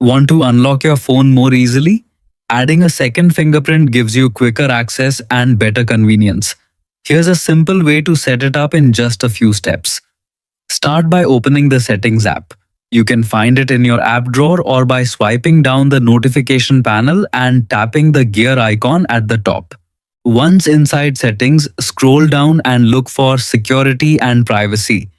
Want to unlock your phone more easily? Adding a second fingerprint gives you quicker access and better convenience. Here's a simple way to set it up in just a few steps. Start by opening the Settings app. You can find it in your app drawer or by swiping down the notification panel and tapping the gear icon at the top. Once inside Settings, scroll down and look for Security and Privacy.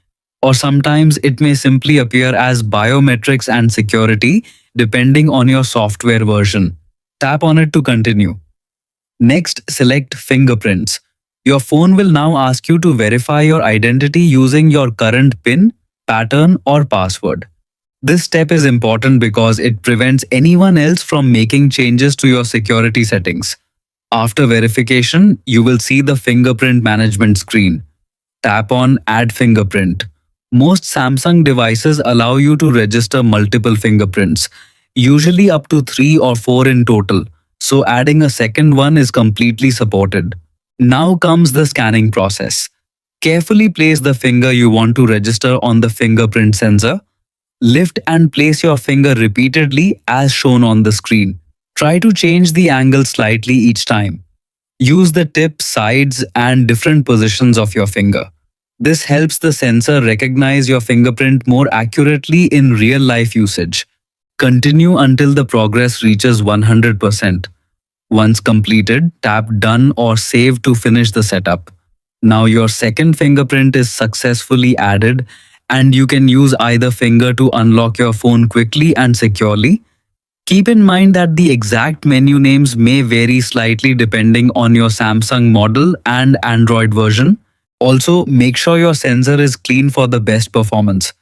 Or sometimes it may simply appear as Biometrics and Security, depending on your software version. Tap on it to continue. Next, select Fingerprints. Your phone will now ask you to verify your identity using your current PIN, pattern, or password. This step is important because it prevents anyone else from making changes to your security settings. After verification, you will see the fingerprint management screen. Tap on Add Fingerprint. Most Samsung devices allow you to register multiple fingerprints, usually up to 3 or 4 in total, so adding a second one is completely supported. Now comes the scanning process. Carefully place the finger you want to register on the fingerprint sensor. Lift and place your finger repeatedly as shown on the screen. Try to change the angle slightly each time. Use the tip, sides, and different positions of your finger. This helps the sensor recognize your fingerprint more accurately in real-life usage. Continue until the progress reaches 100%. Once completed, tap Done or Save to finish the setup. Now your second fingerprint is successfully added, and you can use either finger to unlock your phone quickly and securely. Keep in mind that the exact menu names may vary slightly depending on your Samsung model and Android version. Also, make sure your sensor is clean for the best performance.